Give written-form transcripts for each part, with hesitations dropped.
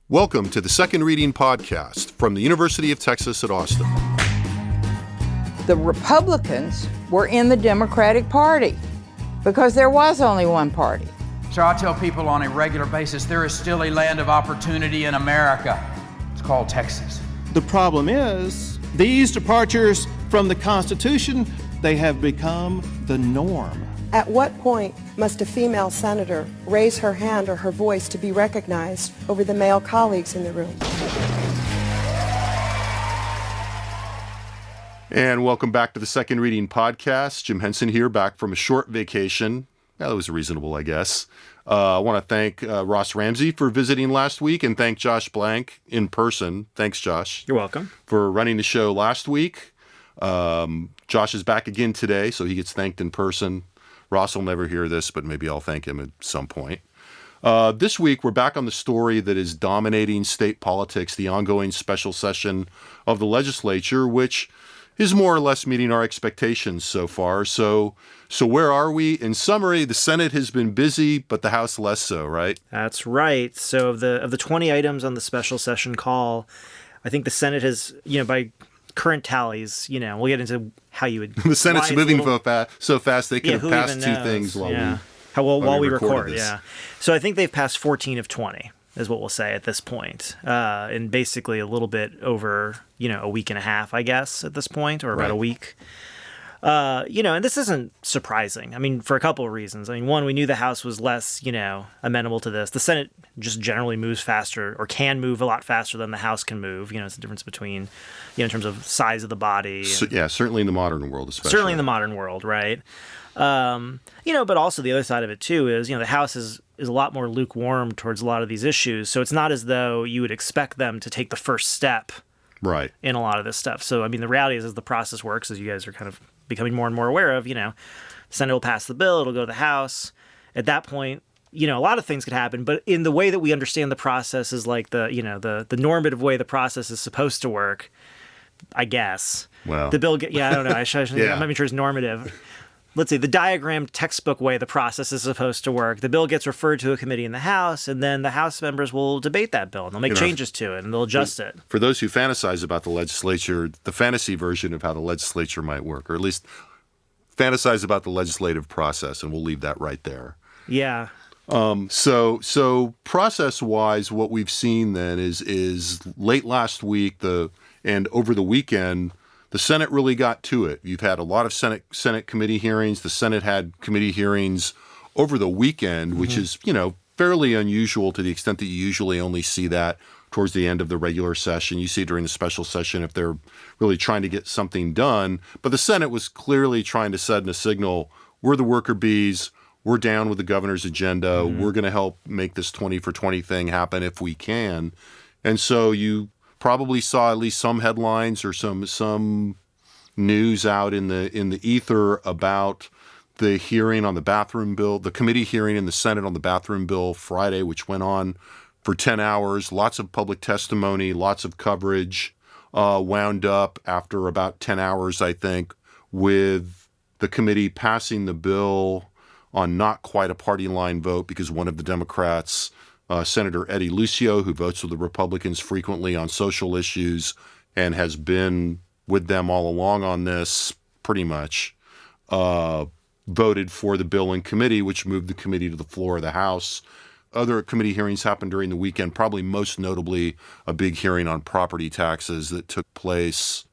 Welcome to the Second Reading Podcast from the University of Texas at Austin. The Republicans were in the Democratic Party because there was only one party. So I tell people on a regular basis, there is still a land of opportunity in America. It's called Texas. The problem is, these departures from the Constitution, they have become the norm. At what point must a female senator raise her hand or her voice to be recognized over the male colleagues in the room? And welcome back to the Second Reading Podcast. Jim Henson here, back from a short vacation. That was reasonable, I guess. I want to thank Ross Ramsey for visiting last week and thank Josh Blank in person. Thanks, Josh. You're welcome. For running the show last week. Josh is back again today, so he gets thanked in person. Ross will never hear this, but maybe I'll thank him at some point. This week, we're back on the story that is dominating state politics, the ongoing special session of the legislature, which is more or less meeting our expectations so far. So where are we? In summary, the Senate has been busy, but the House less so, right? That's right. So of the 20 items on the special session call, I think the Senate has, by current tallies, we'll get into how you would... The Senate's moving so fast they could have passed two things while we record. Yeah. So I think they've passed 14 of 20, is what we'll say at this point. And basically a little bit over, a week and a half, I guess, at this point, or about a week. And this isn't surprising. I mean, for a couple of reasons. I mean, one, we knew the House was less, amenable to this. The Senate just generally moves faster or can move a lot faster than the House can move. It's the difference between, in terms of size of the body. Certainly in the modern world, especially. Certainly in the modern world, right? But also the other side of it, too, is, the House is a lot more lukewarm towards a lot of these issues. So it's not as though you would expect them to take the first step in a lot of this stuff. So, I mean, the reality is, as the process works, as you guys are kind of becoming more and more aware of, the Senate will pass the bill, it'll go to the House. At that point, a lot of things could happen, but in the way that we understand the process is like the normative way the process is supposed to work, I guess. Well, the bill, I don't know. I'm not even sure it's normative. Let's say the diagrammed textbook way the process is supposed to work. The bill gets referred to a committee in the House, and then the House members will debate that bill, and they'll make changes to it, and they'll adjust it. For those who fantasize about the legislature, the fantasy version of how the legislature might work, or at least fantasize about the legislative process, and we'll leave that right there. Yeah. So process-wise, what we've seen then is late last week and over the weekend, the Senate really got to it. You've had a lot of Senate committee hearings. The Senate had committee hearings over the weekend, which is, fairly unusual to the extent that you usually only see that towards the end of the regular session. You see it during the special session if they're really trying to get something done. But the Senate was clearly trying to send a signal, we're the worker bees, we're down with the governor's agenda, we're going to help make this 20 for 20 thing happen if we can. And so you probably saw at least some headlines or some news out in the ether about the hearing on the bathroom bill, the committee hearing in the Senate on the bathroom bill Friday, which went on for 10 hours, lots of public testimony, lots of coverage, wound up after about 10 hours, I think, with the committee passing the bill on not quite a party line vote because one of the Democrats, Senator Eddie Lucio, who votes with the Republicans frequently on social issues and has been with them all along on this, pretty much, voted for the bill in committee, which moved the committee to the floor of the House. Other committee hearings happened during the weekend, probably most notably a big hearing on property taxes that took place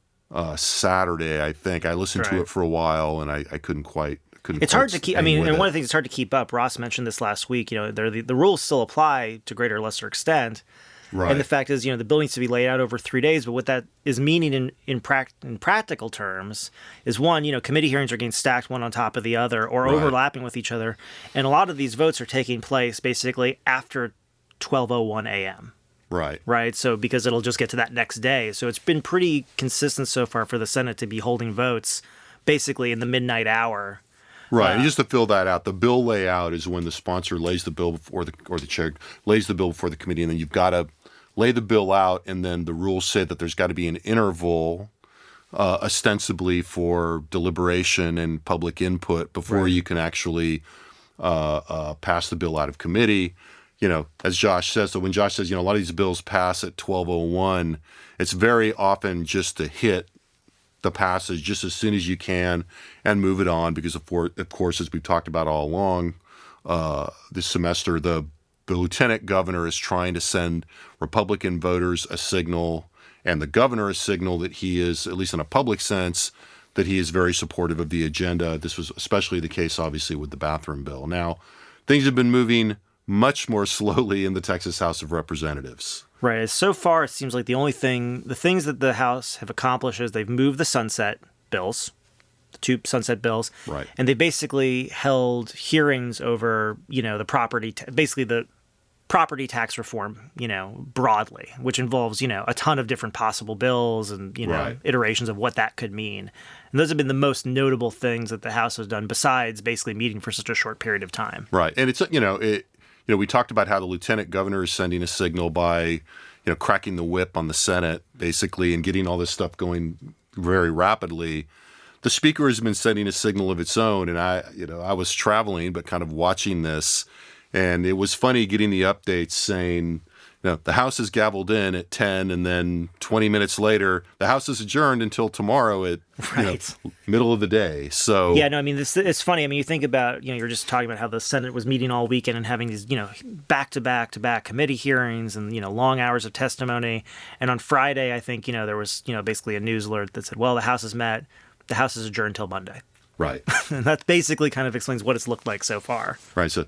Saturday, I think. I listened to it for a while, and I couldn't quite... It's hard to keep. And one of the things that's hard to keep up. Ross mentioned this last week. The rules still apply to greater or lesser extent. Right. And the fact is, the bill needs to be laid out over 3 days. But what that is meaning in practical terms is, one, committee hearings are getting stacked one on top of the other or overlapping with each other, and a lot of these votes are taking place basically after 12:01 a.m. Right. So because it'll just get to that next day. So it's been pretty consistent so far for the Senate to be holding votes basically in the midnight hour. Right, and just to fill that out, the bill layout is when the sponsor lays the bill before or the chair lays the bill before the committee, and then you've got to lay the bill out, and then the rules say that there's got to be an interval, ostensibly for deliberation and public input before you can actually pass the bill out of committee. as Josh says, so when Josh says, a lot of these bills pass at 12:01, it's very often just to hit the passage just as soon as you can and move it on because, of course, as we've talked about all along this semester, the lieutenant governor is trying to send Republican voters a signal and the governor a signal that he is, at least in a public sense, that he is very supportive of the agenda. This was especially the case, obviously, with the bathroom bill. Now, things have been moving much more slowly in the Texas House of Representatives. Right. So far, it seems like the things that the House have accomplished is they've moved the sunset bills, the 2 sunset bills. Right. And they basically held hearings over, the basically the property tax reform, broadly, which involves, a ton of different possible bills and, Right. iterations of what that could mean. And those have been the most notable things that the House has done besides basically meeting for such a short period of time. Right. And it's, we talked about how the lieutenant governor is sending a signal by, cracking the whip on the Senate, basically, and getting all this stuff going very rapidly. The speaker has been sending a signal of its own. And I was traveling, but kind of watching this. And it was funny getting the updates saying, the House is gavelled in at 10, and then 20 minutes later, the House is adjourned until tomorrow at middle of the day. So yeah, no, I mean, it's funny. I mean, you think about, you're just talking about how the Senate was meeting all weekend and having these, back-to-back committee hearings and, long hours of testimony. And on Friday, I think, there was, basically a news alert that said, well, the House has met, the House is adjourned till Monday. Right. And that basically kind of explains what it's looked like so far. Right. So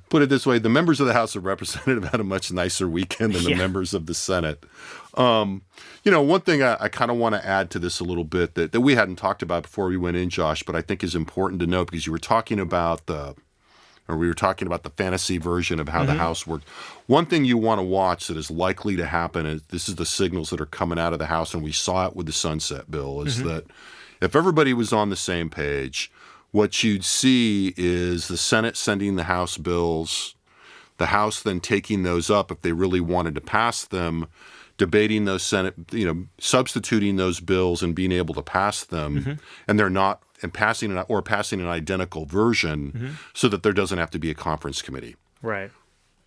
put it this way, the members of the House of Representatives had a much nicer weekend than the members of the Senate. One thing I kind of want to add to this a little bit that we hadn't talked about before we went in, Josh, but I think is important to note because we were talking about the fantasy version of how the House worked. One thing you want to watch that is likely to happen, is this is the signals that are coming out of the House, and we saw it with the sunset bill, is that if everybody was on the same page, what you'd see is the Senate sending the House bills, the House then taking those up if they really wanted to pass them, debating those Senate, substituting those bills and being able to pass them, and they're not, and passing an identical version so that there doesn't have to be a conference committee. Right.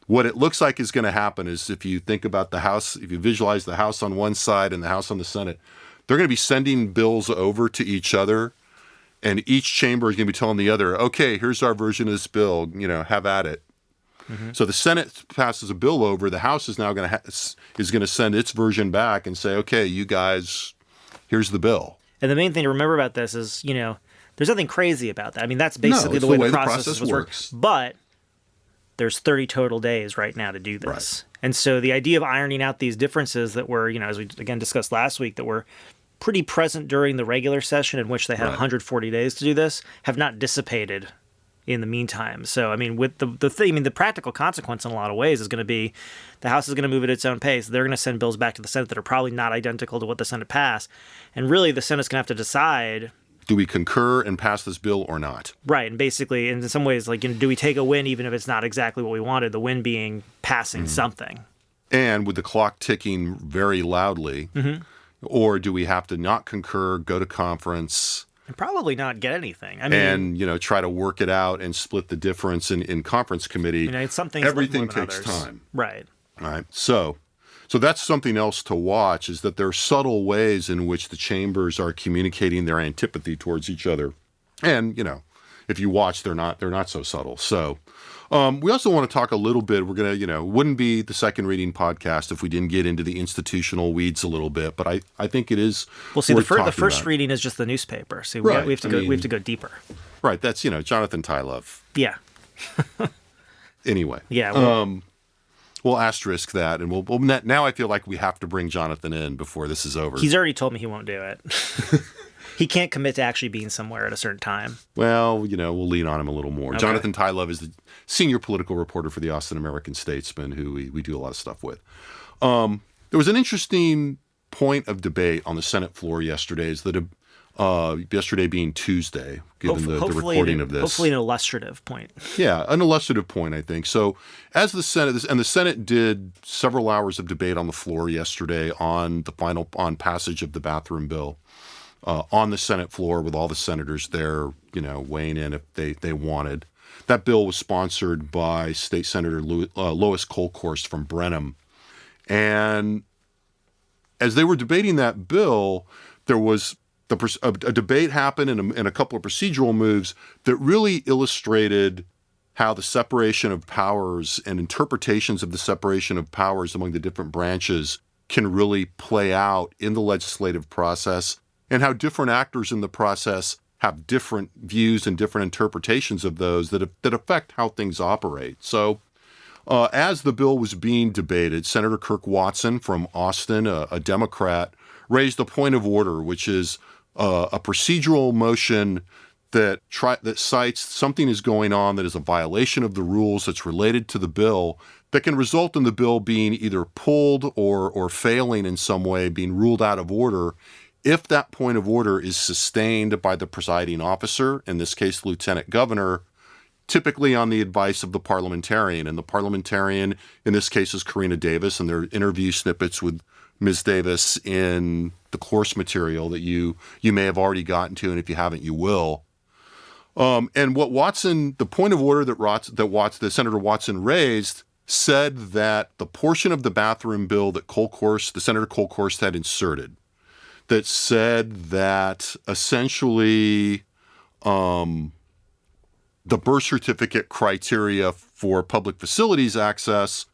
What it looks like is going to happen is if you think about the House, if you visualize the House on one side and the House on the Senate, they're going to be sending bills over to each other, and each chamber is going to be telling the other, okay, here's our version of this bill, have at it. So the Senate passes a bill over, the House is now going to send its version back and say, okay, you guys, here's the bill. And the main thing to remember about this is, there's nothing crazy about that. I mean, that's basically the way the process works. But there's 30 total days right now to do this. Right. And so the idea of ironing out these differences that were, as we again discussed last week, that were pretty present during the regular session in which they had 140 days to do this, have not dissipated in the meantime. So, I mean, with the practical consequence in a lot of ways is going to be the House is going to move at its own pace. They're going to send bills back to the Senate that are probably not identical to what the Senate passed. And really, the Senate's going to have to decide, do we concur and pass this bill or not? Right. And basically, in some ways, do we take a win even if it's not exactly what we wanted, the win being passing something? And with the clock ticking very loudly, or do we have to not concur, go to conference, and probably not get anything? I mean, and try to work it out and split the difference in conference committee. It's something everything takes time. Right. All right. So that's something else to watch, is that there are subtle ways in which the chambers are communicating their antipathy towards each other. And, if you watch, they're not so subtle. So we also want to talk a little bit, we're going to, wouldn't be the second reading podcast if we didn't get into the institutional weeds a little bit, but I think it is. Well, see, the first about. Reading is just the newspaper. See, we have to go deeper. Right. That's, Jonathan Tylove. Yeah. Anyway. Yeah. We'll asterisk that, and we'll now I feel like we have to bring Jonathan in before this is over. He's already told me he won't do it. He can't commit to actually being somewhere at a certain time. Well, we'll lean on him a little more. Okay. Jonathan Tylove is the senior political reporter for the Austin American-Statesman, who we do a lot of stuff with. There was an interesting point of debate on the Senate floor yesterday, yesterday being Tuesday, given the recording of this. Hopefully an illustrative point. Yeah, an illustrative point, I think. So as the Senate did several hours of debate on the floor yesterday on passage of the bathroom bill, on the Senate floor with all the senators there, weighing in if they wanted. That bill was sponsored by State Senator Lois Kolkhorst from Brenham. And as they were debating that bill, there was a debate happened and a couple of procedural moves that really illustrated how the separation of powers and interpretations of the separation of powers among the different branches can really play out in the legislative process, and how different actors in the process have different views and different interpretations of those that affect how things operate. So as the bill was being debated, Senator Kirk Watson from Austin, a Democrat, raised a point of order, which is a procedural motion that cites something is going on that is a violation of the rules that's related to the bill that can result in the bill being either pulled or failing in some way, being ruled out of order, if that point of order is sustained by the presiding officer, in this case, Lieutenant Governor, typically on the advice of the parliamentarian. And the parliamentarian, in this case, is Karina Davis, and there are interview snippets with Ms. Davis in the course material that you may have already gotten to, and if you haven't, you will. And what the point of order that Senator Watson raised said that the portion of the bathroom bill that Senator Kolkhorst had inserted, that said that essentially the birth certificate criteria for public facilities access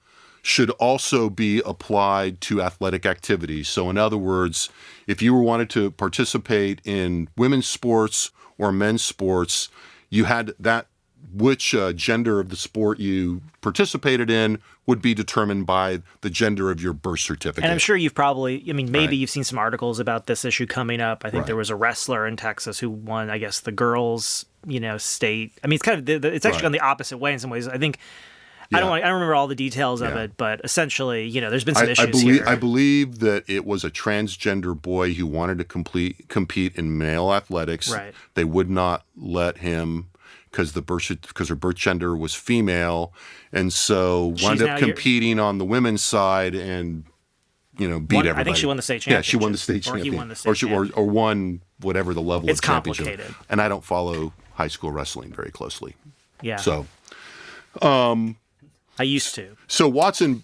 should also be applied to athletic activities. So in other words, if you wanted to participate in women's sports or men's sports, you had that which gender of the sport you participated in would be determined by the gender of your birth certificate. And I'm sure you've maybe you've seen some articles about this issue coming up. I think there was a wrestler in Texas who won, I guess, the girls, state. I mean, it's kind of, it's actually gone the opposite way in some ways. I think, I don't remember all the details of it, but essentially, there's been some issues here. I believe that it was a transgender boy who wanted to compete in male athletics. Right. They would not let him because her birth gender was female, and so wound up competing on the women's side and beat everybody. I think she won the state championship. Yeah, she won the state championship. Or he won the state championship. Or won whatever the level it's of championship. It's complicated. And I don't follow high school wrestling very closely. Yeah. So I used to. So Watson,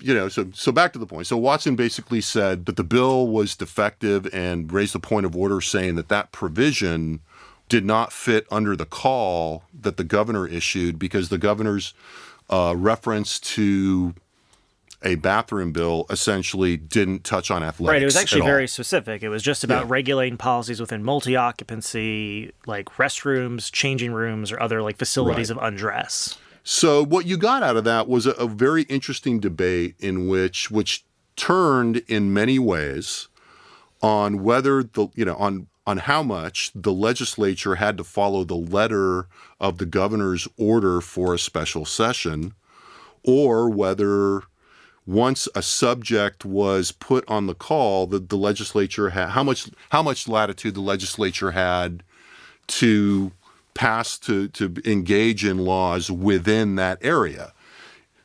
so back to the point. So Watson basically said that the bill was defective and raised the point of order saying that provision did not fit under the call that the governor issued because the governor's reference to a bathroom bill essentially didn't touch on athletics. Right, it was actually very specific. It was just about regulating policies within multi-occupancy, like restrooms, changing rooms, or other facilities of undress. So what you got out of that was a very interesting debate in which turned in many ways on whether on how much the legislature had to follow the letter of the governor's order for a special session, or whether once a subject was put on the call, the legislature had how much latitude the legislature had to pass to engage in laws within that area.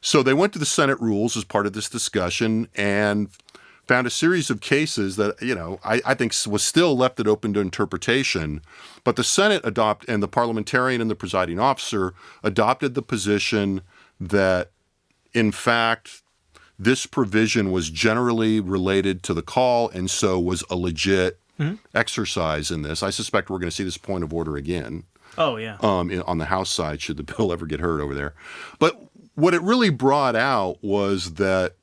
So they went to the Senate rules as part of this discussion and found a series of cases that, I think was still left it open to interpretation. But the Senate and the parliamentarian and the presiding officer adopted the position that, in fact, this provision was generally related to the call and so was a legit exercise in this. I suspect we're going to see this point of order again. Oh, yeah. On the House side, should the bill ever get heard over there. But what it really brought out was that,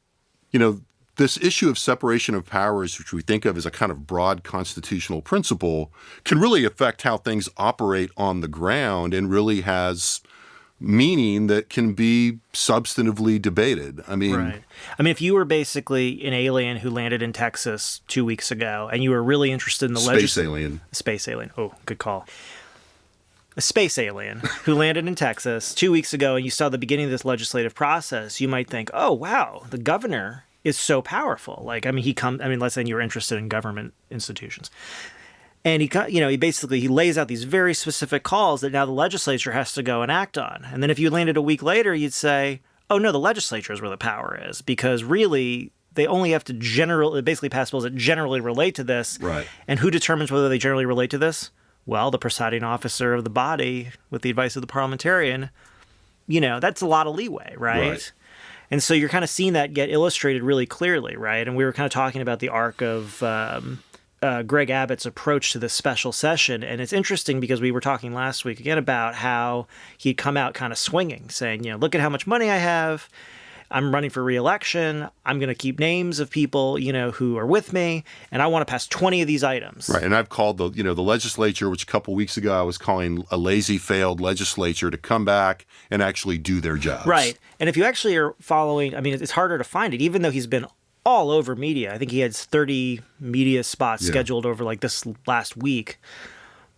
this issue of separation of powers, which we think of as a kind of broad constitutional principle, can really affect how things operate on the ground and really has meaning that can be substantively debated. Right. If you were basically an alien who landed in Texas 2 weeks ago and you were really interested in the Space alien. Oh, good call. A space alien who landed in Texas 2 weeks ago and you saw the beginning of this legislative process, you might think, oh, wow, the governor is so powerful. Let's say you were interested in government institutions. And he lays out these very specific calls that now the legislature has to go and act on. And then if you landed a week later, you'd say, oh, no, the legislature is where the power is, because really they only have to basically pass bills that generally relate to this. Right. And who determines whether they generally relate to this? Well, the presiding officer of the body, with the advice of the parliamentarian, that's a lot of leeway, right? And so you're kind of seeing that get illustrated really clearly, right? And we were kind of talking about the arc of Greg Abbott's approach to this special session. And it's interesting because we were talking last week again about how he'd come out kind of swinging, saying, look at how much money I have. I'm running for re-election. I'm going to keep names of people, who are with me, and I want to pass 20 of these items. Right, and I've called the legislature, which a couple weeks ago I was calling a lazy, failed legislature, to come back and actually do their jobs. Right, and if you actually are following, it's harder to find it, even though he's been all over media. I think he had 30 media spots scheduled over like this last week.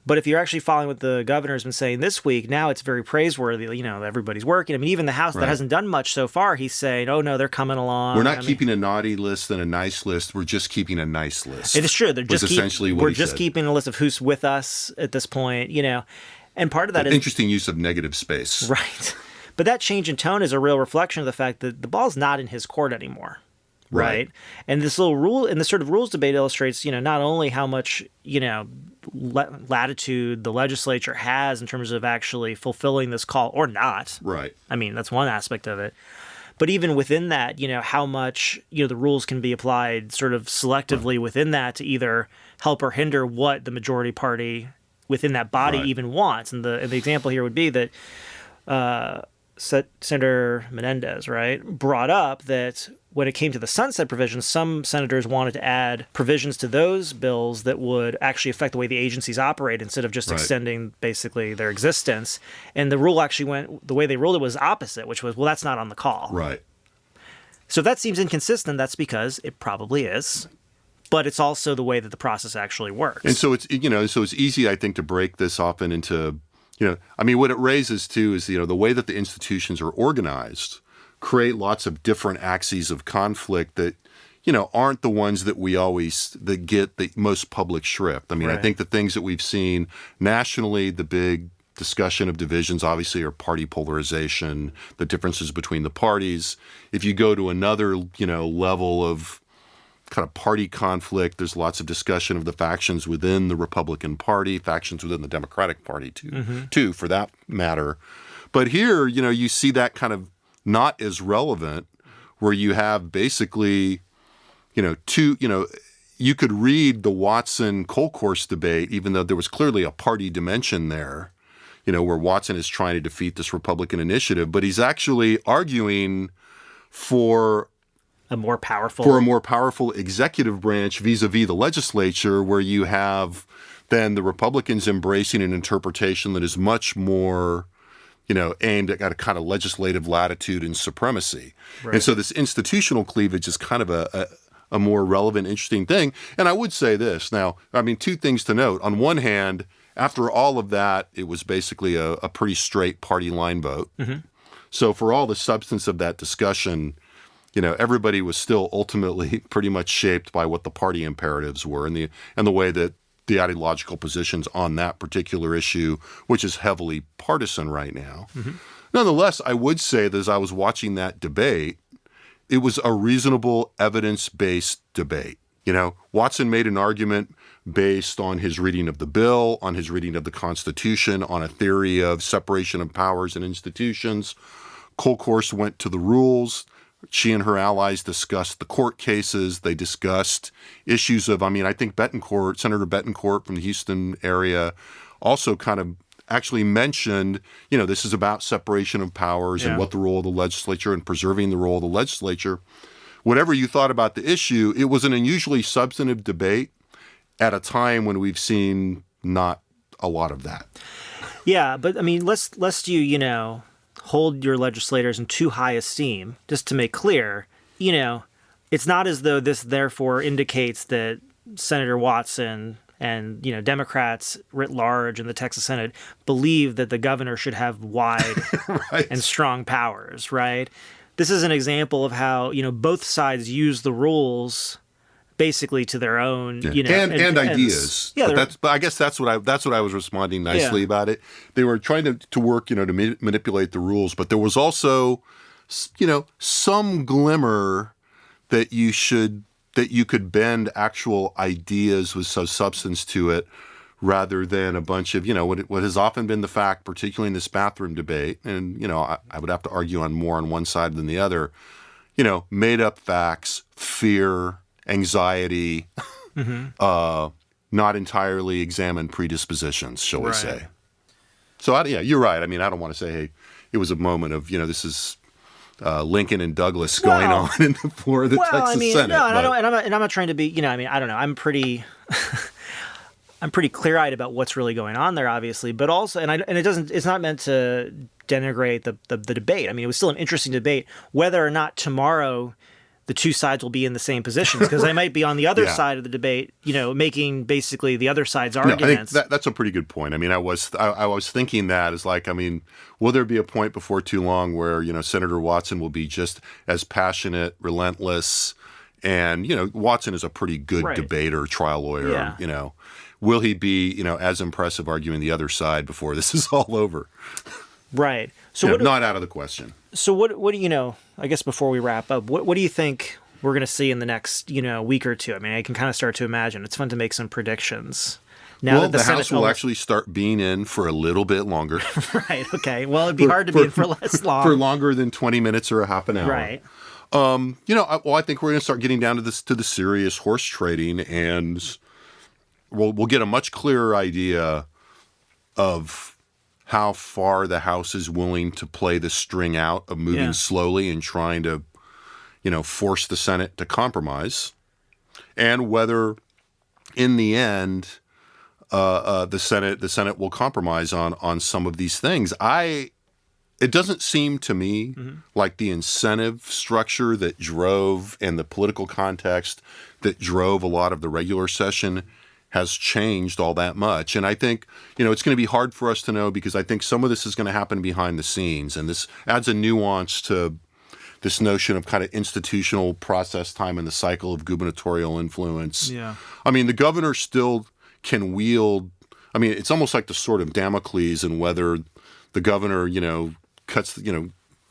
But if you're actually following what the governor's been saying this week, now it's very praiseworthy. Everybody's working. Even the House that hasn't done much so far, he's saying, oh, no, they're coming along. We're not keeping a naughty list and a nice list. We're just keeping a nice list. It is true. We're just said. keeping a list of who's with us at this point, And part of that is interesting use of negative space. Right. But that change in tone is a real reflection of the fact that the ball's not in his court anymore. Right. And this little rule and this sort of rules debate illustrates, not only how much, latitude the legislature has in terms of actually fulfilling this call or not. Right. That's one aspect of it. But even within that, how much, the rules can be applied sort of selectively within that to either help or hinder what the majority party within that body even wants. And the example here would be that Senator Menendez, brought up that when it came to the sunset provisions, some senators wanted to add provisions to those bills that would actually affect the way the agencies operate instead of just extending basically their existence. And the rule actually the way they ruled it was opposite, which was, well, that's not on the call. Right. So if that seems inconsistent, that's because it probably is. But it's also the way that the process actually works. And so it's easy, I think, to break this often into, what it raises too is, the way that the institutions are organized create lots of different axes of conflict that, aren't the ones that get the most public shrift. I think the things that we've seen nationally, the big discussion of divisions obviously are party polarization, the differences between the parties. If you go to another, level of kind of party conflict, there's lots of discussion of the factions within the Republican Party, factions within the Democratic Party too, for that matter. But here, you see that kind of not as relevant, where you have basically, you could read the Watson-Colcourse debate, even though there was clearly a party dimension there, where Watson is trying to defeat this Republican initiative, but he's actually arguing for a more powerful executive branch vis-a-vis the legislature, where you have then the Republicans embracing an interpretation that is much more aimed at a kind of legislative latitude and supremacy. Right. And so this institutional cleavage is kind of a more relevant, interesting thing. And I would say this. Now, two things to note. On one hand, after all of that, it was basically a pretty straight party line vote. Mm-hmm. So for all the substance of that discussion, everybody was still ultimately pretty much shaped by what the party imperatives were and the way that the ideological positions on that particular issue, which is heavily partisan right now. Mm-hmm. Nonetheless, I would say that as I was watching that debate, it was a reasonable evidence-based debate. Watson made an argument based on his reading of the bill, on his reading of the Constitution, on a theory of separation of powers and institutions. Colcourse went to the rules. She and her allies discussed the court cases. They discussed issues of, I think Senator Betancourt from the Houston area also kind of actually mentioned, this is about separation of powers and what the role of the legislature and preserving the role of the legislature. Whatever you thought about the issue, it was an unusually substantive debate at a time when we've seen not a lot of that. Yeah, but lest you, hold your legislators in too high esteem, just to make clear, it's not as though this therefore indicates that Senator Watson and, Democrats writ large in the Texas Senate believe that the governor should have wide and strong powers, right? This is an example of how, both sides use the rules basically to their own, and ideas. But I guess that's what I was responding nicely about it. They were trying to work, to manipulate the rules, but there was also, some glimmer that you could bend actual ideas with some substance to it, rather than a bunch of, what has often been the fact, particularly in this bathroom debate, and, I would have to argue on one side than the other, made up facts, fear, anxiety, not entirely examined predispositions, shall we say. So, you're right. I mean, I don't want to say, hey, it was a moment of, this is Lincoln and Douglas going on in the floor of the Texas Senate. No, I'm not trying to be, I don't know. I'm pretty clear-eyed about what's really going on there, obviously, but also, it's not meant to denigrate the debate. I mean, it was still an interesting debate, whether or not tomorrow the two sides will be in the same positions, because they might be on the other side of the debate, making basically the other side's arguments. I think that's a pretty good point. I mean, I was thinking that as like, I mean, will there be a point before too long where, Senator Watson will be just as passionate, relentless, and, Watson is a pretty good debater, trial lawyer, Will he be, as impressive arguing the other side before this is all over? Right. So not out of the question. So what do I guess before we wrap up, what do you think we're going to see in the next, week or two? I mean, I can kind of start to imagine. It's fun to make some predictions. Now that the House will actually start being in for a little bit longer. Right. Okay. Well, it'd be hard to be in for less long. For longer than 20 minutes or a half an hour. Right. I think we're going to start getting down to the serious horse trading, and we'll get a much clearer idea of how far the House is willing to play the string out of moving slowly and trying to, force the Senate to compromise, and whether, in the end, the Senate will compromise on some of these things. It doesn't seem to me like the incentive structure that drove, and the political context that drove a lot of the regular session has changed all that much. And I think, it's going to be hard for us to know, because I think some of this is going to happen behind the scenes. And this adds a nuance to this notion of kind of institutional process time in the cycle of gubernatorial influence. Yeah. I mean, the governor still can wield, it's almost like the sword of Damocles, and whether the governor,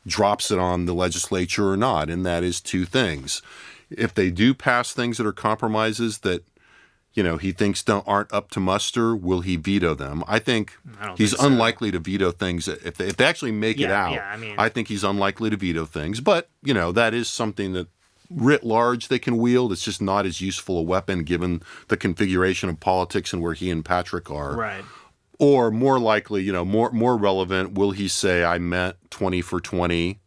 drops it on the legislature or not. And that is two things. If they do pass things that are compromises that, he thinks aren't up to muster, will he veto them? I think he's unlikely to veto things. If they actually make it out, I think he's unlikely to veto things. But, that is something that, writ large, they can wield. It's just not as useful a weapon given the configuration of politics and where he and Patrick are. Right. Or more likely, more relevant, will he say, I meant 20 for 20?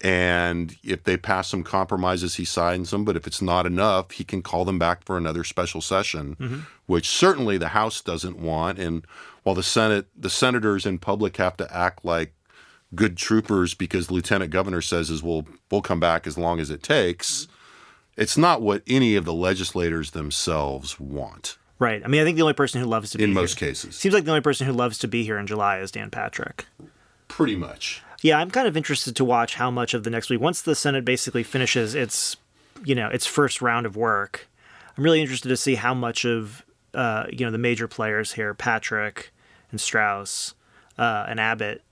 And if they pass some compromises, he signs them. But if it's not enough, he can call them back for another special session, which certainly the House doesn't want. And while the senators in public have to act like good troopers because the lieutenant governor says we'll come back as long as it takes, it's not what any of the legislators themselves want. Right. I think the only person who loves to be here, in most cases, seems like the only person who loves to be here in July is Dan Patrick. Pretty much. Yeah, I'm kind of interested to watch how much of the next week, once the Senate basically finishes its first round of work, I'm really interested to see how much of, the major players here, Patrick and Strauss and Abbott,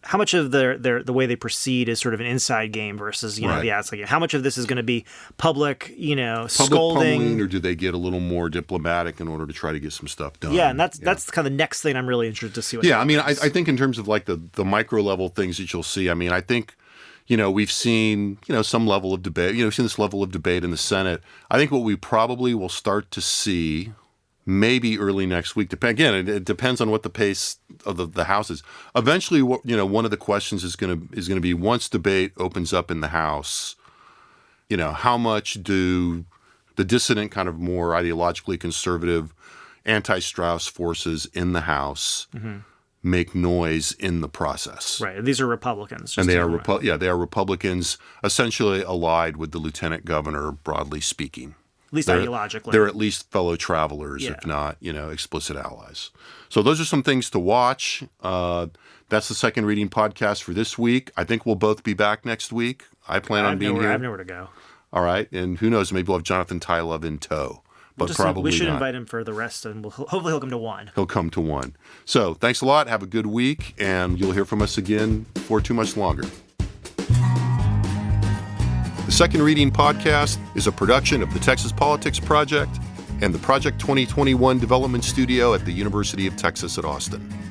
how much of the way they proceed is sort of an inside game versus, the outside game. How much of this is going to be public scolding? Pummeling, or do they get a little more diplomatic in order to try to get some stuff done? Yeah, and that's kind of the next thing I'm really interested to see what happens. I think in terms of like the micro level things that you'll see, I think, we've seen, some level of debate. We've seen this level of debate in the Senate. I think what we probably will start to see maybe early next week. Again, it depends on what the pace of the House is. Eventually, one of the questions is going to be, once debate opens up in the House, how much do the dissident, kind of more ideologically conservative, anti-Strauss forces in the House make noise in the process? Right. These are Republicans. And they are they are Republicans essentially allied with the lieutenant governor, broadly speaking. At least ideologically. They're at least fellow travelers, if not, explicit allies. So those are some things to watch. That's the second reading podcast for this week. I think we'll both be back next week. I plan on being here. I have nowhere to go. All right. And who knows, maybe we'll have Jonathan Tylove in tow. But probably we should not. Invite him for the rest, and hopefully he'll come to one. He'll come to one. So thanks a lot. Have a good week, and you'll hear from us again before too much longer. The Second Reading Podcast is a production of the Texas Politics Project and the Project 2021 Development Studio at the University of Texas at Austin.